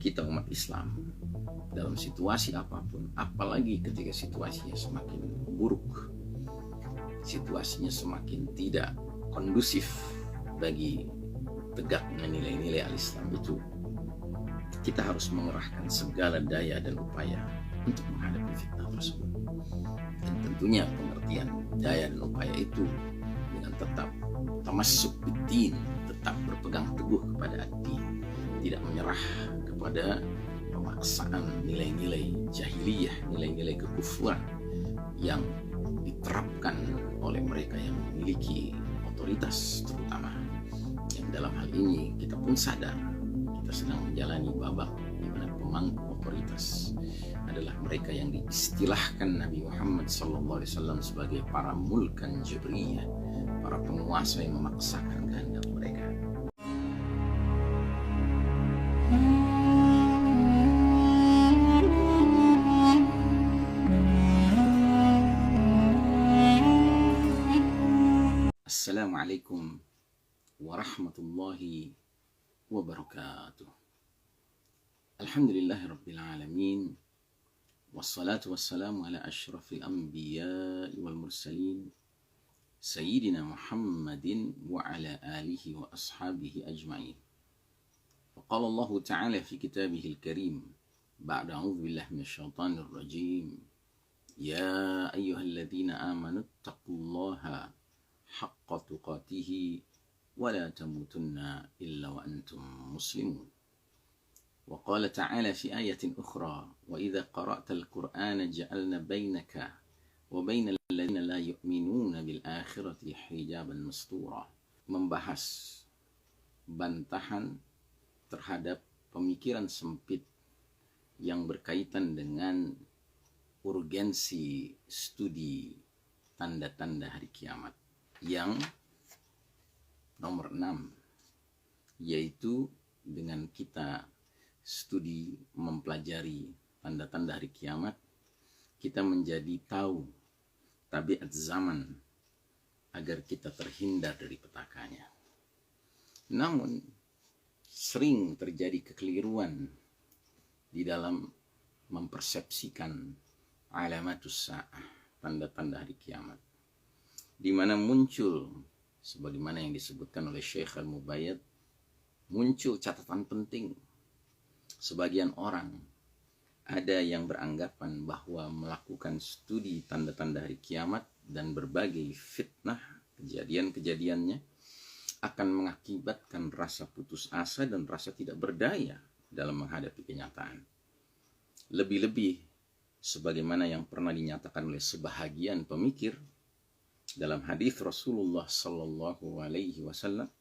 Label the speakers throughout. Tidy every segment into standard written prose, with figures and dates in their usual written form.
Speaker 1: kita umat Islam dalam situasi apapun, apalagi ketika situasinya semakin buruk, situasinya semakin tidak kondusif bagi tegaknya nilai-nilai al-Islam itu, kita harus mengerahkan segala daya dan upaya untuk menghadapi fitnah tersebut. Dan tentunya pengertian daya dan upaya itu dengan tetap tamassuk bid-din, tetap berpegang teguh kepada ad-din, tidak menyerah kepada pemaksaan nilai-nilai jahiliyah, nilai-nilai kekufuran yang diterapkan oleh mereka yang memiliki otoritas, terutama yang dalam hal ini kita pun sadar kita sedang menjalani babak di mana pemangku otoritas adalah mereka yang diistilahkan Nabi Muhammad SAW sebagai para mulkan jabriyah, para penguasa yang memaksakan kehendak mereka. Assalamualaikum warahmatullahi wabarakatuh. Alhamdulillahirrabbilalamin. Wassalatu wassalamu ala ashrafil anbiya'i wal mursalin Sayyidina Muhammadin wa ala alihi wa ashabihi ajma'in. Faqala Allah ta'ala fi kitabihil karim ba'da a'udzu billahi minasyaitonir rajim. Ya ayyuhalladzina amanu taqullaha haqqa tuqatihi wa la tamutunna illa wa antum muslimun. Wa qala ta'ala fi ayatin ukhra wa idza qara'tal qur'ana ja'alna bainaka wa bainal ladzina la yu'minuna bil akhirati hijaban mastura. Membahas bantahan terhadap pemikiran sempit yang berkaitan dengan urgensi studi tanda-tanda hari kiamat. Yang nomor 6, yaitu dengan kita studi mempelajari tanda-tanda hari kiamat, kita menjadi tahu tabiat zaman agar kita terhindar dari petakanya. Namun sering terjadi kekeliruan di dalam mempersepsikan alamatus sa'ah, tanda-tanda hari kiamat, di mana muncul sebagaimana yang disebutkan oleh Syekh Al-Mubayyad, muncul catatan penting. Sebagian orang ada yang beranggapan bahwa melakukan studi tanda-tanda hari kiamat dan berbagai fitnah kejadian-kejadiannya akan mengakibatkan rasa putus asa dan rasa tidak berdaya dalam menghadapi kenyataan. Lebih-lebih sebagaimana yang pernah dinyatakan oleh sebahagian pemikir dalam hadis Rasulullah Sallallahu Alaihi Wasallam,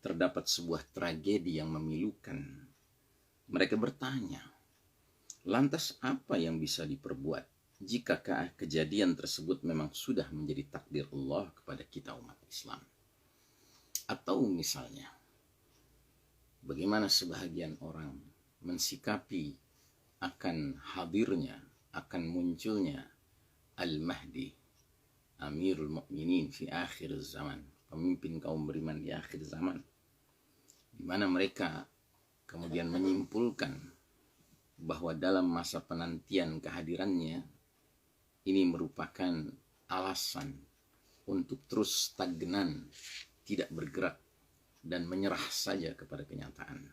Speaker 1: terdapat sebuah tragedi yang memilukan. Mereka bertanya, lantas apa yang bisa diperbuat jika kejadian tersebut memang sudah menjadi takdir Allah kepada kita umat Islam? Atau misalnya, bagaimana sebahagian orang mensikapi akan hadirnya, akan munculnya Al-Mahdi, Amirul Mukminin fi akhir zaman, pemimpin kaum beriman di akhir zaman, di mana mereka kemudian menyimpulkan bahwa dalam masa penantian kehadirannya ini merupakan alasan untuk terus stagnan, tidak bergerak dan menyerah saja kepada kenyataan.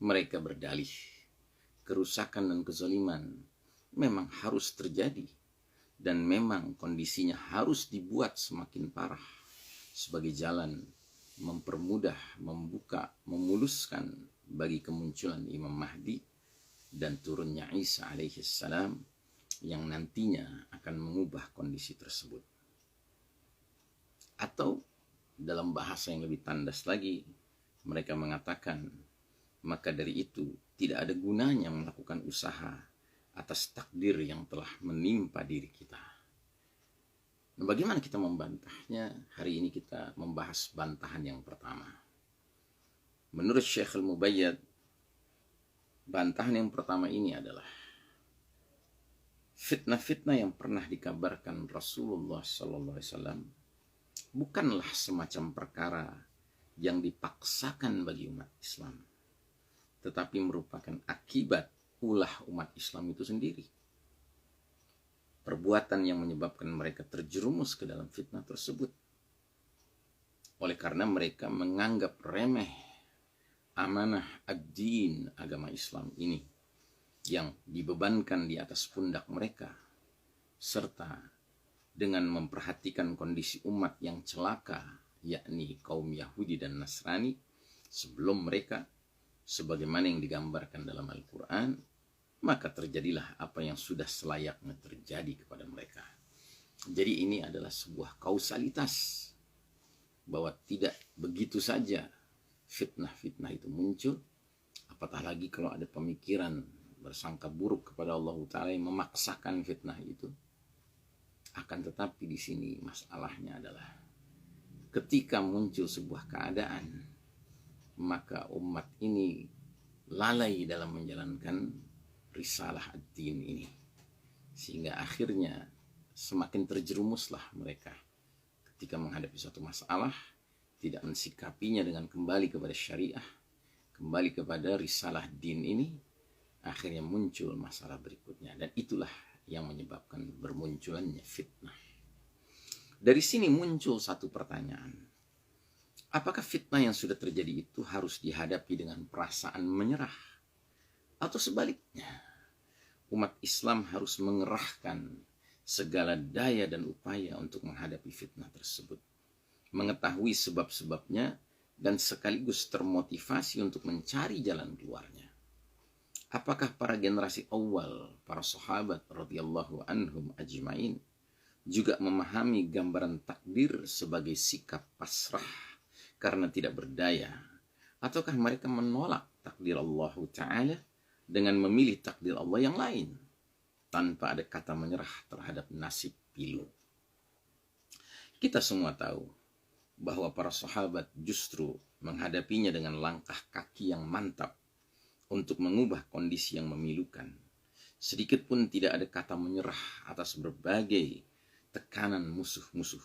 Speaker 1: Mereka berdalih kerusakan dan kezaliman memang harus terjadi dan memang kondisinya harus dibuat semakin parah sebagai jalan mempermudah, membuka, memuluskan bagi kemunculan Imam Mahdi dan turunnya Isa alaihissalam yang nantinya akan mengubah kondisi tersebut. Atau dalam bahasa yang lebih tandas lagi, mereka mengatakan, maka dari itu tidak ada gunanya melakukan usaha atas takdir yang telah menimpa diri kita. Nah, bagaimana kita membantahnya? Hari ini kita membahas bantahan yang pertama. Menurut Syekh Al-Mubayyad, bantahan yang pertama ini adalah fitnah-fitnah yang pernah dikabarkan Rasulullah SAW bukanlah semacam perkara yang dipaksakan bagi umat Islam, tetapi merupakan akibat ulah umat Islam itu sendiri. Perbuatan yang menyebabkan mereka terjerumus ke dalam fitnah tersebut. Oleh karena mereka menganggap remeh amanah ad-din, agama Islam ini, yang dibebankan di atas pundak mereka, serta dengan memperhatikan kondisi umat yang celaka, yakni kaum Yahudi dan Nasrani, sebelum mereka, sebagaimana yang digambarkan dalam Al-Quran, maka terjadilah apa yang sudah selayaknya terjadi kepada mereka. Jadi ini adalah sebuah kausalitas, bahwa tidak begitu saja fitnah-fitnah itu muncul, apatah lagi kalau ada pemikiran bersangka buruk kepada Allah Ta'ala yang memaksakan fitnah itu. Akan tetapi di sini masalahnya adalah ketika muncul sebuah keadaan, maka umat ini lalai dalam menjalankan risalah ad-din ini, sehingga akhirnya semakin terjerumuslah mereka ketika menghadapi suatu masalah, tidak mensikapinya dengan kembali kepada syariah, kembali kepada risalah din ini, akhirnya muncul masalah berikutnya. Dan itulah yang menyebabkan bermunculannya fitnah. Dari sini muncul satu pertanyaan. Apakah fitnah yang sudah terjadi itu harus dihadapi dengan perasaan menyerah? Atau sebaliknya, umat Islam harus mengerahkan segala daya dan upaya untuk menghadapi fitnah tersebut, mengetahui sebab-sebabnya, dan sekaligus termotivasi untuk mencari jalan keluarnya. Apakah para generasi awal, para sahabat radhiyallahu anhum ajmain, juga memahami gambaran takdir sebagai sikap pasrah karena tidak berdaya? Ataukah mereka menolak takdir Allah Ta'ala dengan memilih takdir Allah yang lain, tanpa ada kata menyerah terhadap nasib pilu? Kita semua tahu bahwa para sahabat justru menghadapinya dengan langkah kaki yang mantap untuk mengubah kondisi yang memilukan. Sedikit pun tidak ada kata menyerah atas berbagai tekanan musuh-musuh.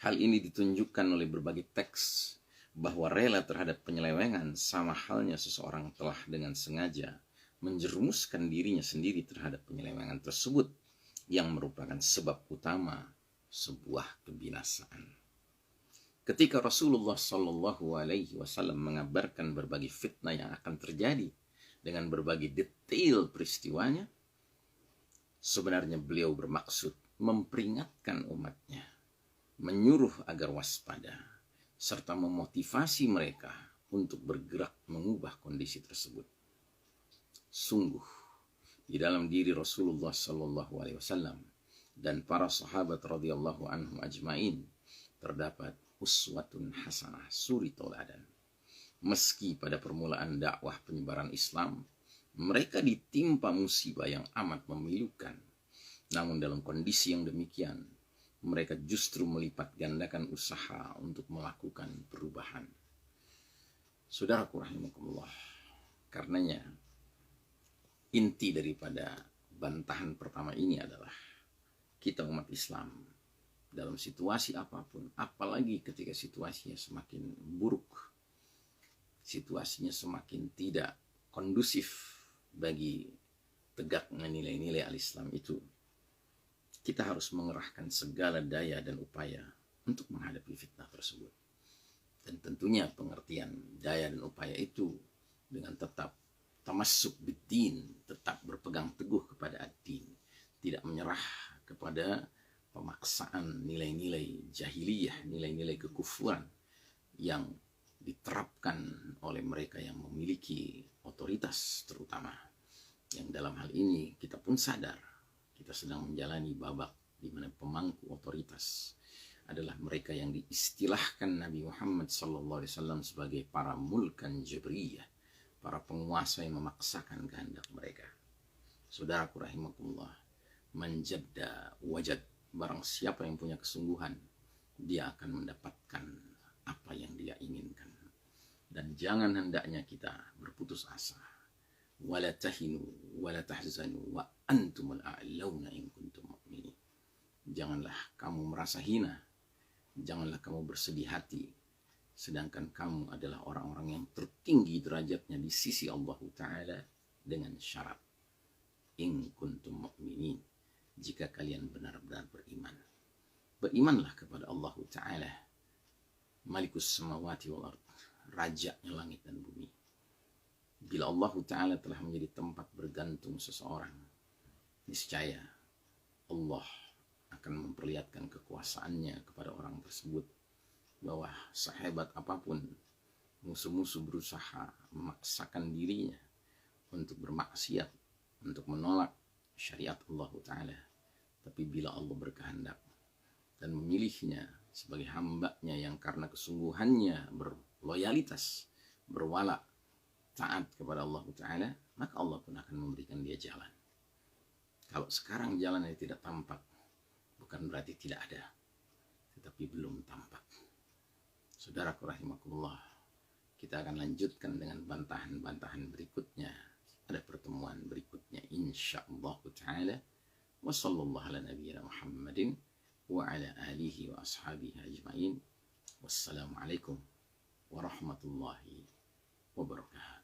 Speaker 1: Hal ini ditunjukkan oleh berbagai teks bahwa rela terhadap penyelewengan sama halnya seseorang telah dengan sengaja menjerumuskan dirinya sendiri terhadap penyelewengan tersebut yang merupakan sebab utama sebuah kebinasaan. Ketika Rasulullah Shallallahu Alaihi Wasallam mengabarkan berbagai fitnah yang akan terjadi dengan berbagai detail peristiwanya, sebenarnya beliau bermaksud memperingatkan umatnya, menyuruh agar waspada, serta memotivasi mereka untuk bergerak mengubah kondisi tersebut. Sungguh di dalam diri Rasulullah Sallallahu Alaihi Wasallam dan para sahabat radhiyallahu anhum ajmain terdapat uswatun hasanah, suri tauladan. Meski pada permulaan dakwah penyebaran Islam mereka ditimpa musibah yang amat memilukan, namun dalam kondisi yang demikian mereka justru melipat gandakan usaha untuk melakukan perubahan. Saudaraku rahimakumullah, karenanya inti daripada bantahan pertama ini adalah kita umat Islam dalam situasi apapun, apalagi ketika situasinya semakin buruk, situasinya semakin tidak kondusif bagi tegaknya nilai-nilai al-Islam itu, kita harus mengerahkan segala daya dan upaya untuk menghadapi fitnah tersebut. Dan tentunya pengertian daya dan upaya itu dengan tetap tamassuk bid-din, tetap berpegang teguh kepada ad-din, tidak menyerah kepada pemaksaan nilai-nilai jahiliyah, nilai-nilai kekufuran yang diterapkan oleh mereka yang memiliki otoritas, terutama yang dalam hal ini kita pun sadar kita sedang menjalani babak di mana pemangku otoritas adalah mereka yang diistilahkan Nabi Muhammad SAW sebagai para mulkan jabriyah, para penguasa yang memaksakan kehendak mereka. Saudaraku rahimakumullah, manjadda wajad, barang siapa yang punya kesungguhan, dia akan mendapatkan apa yang dia inginkan. Dan jangan hendaknya kita berputus asa. Wala tahinu wala tahzanu wa antumul a'launa in kuntum mu'minin. Janganlah kamu merasa hina, janganlah kamu bersedih hati, sedangkan kamu adalah orang-orang yang tertinggi derajatnya di sisi Allah Ta'ala, dengan syarat in kuntum mu'minin, jika kalian benar-benar beriman. Berimanlah kepada Allah Ta'ala, Malikus samawati wal ard, rajanya langit dan bumi. Bila Allah Ta'ala telah menjadi tempat bergantung seseorang, niscaya Allah akan memperlihatkan kekuasaannya kepada orang tersebut, bahwa sehebat apapun musuh-musuh berusaha memaksakan dirinya untuk bermaksiat, untuk menolak syariat Allah Ta'ala, tapi bila Allah berkehendak dan memilihnya sebagai hambanya yang karena kesungguhannya berloyalitas, berwala, taat kepada Allah Ta'ala, maka Allah pun akan memberikan dia jalan. Kalau sekarang jalannya tidak tampak, bukan berarti tidak ada, tetapi belum tampak. Saudaraku rahimakumullah, kita akan lanjutkan dengan bantahan-bantahan berikutnya pada pertemuan berikutnya insyaallah ta'ala. Wa sallallahu ala nabiyyina Muhammadin wa ala alihi wa ashabihi ajma'in. Wassalamualaikum warahmatullahi wabarakatuh.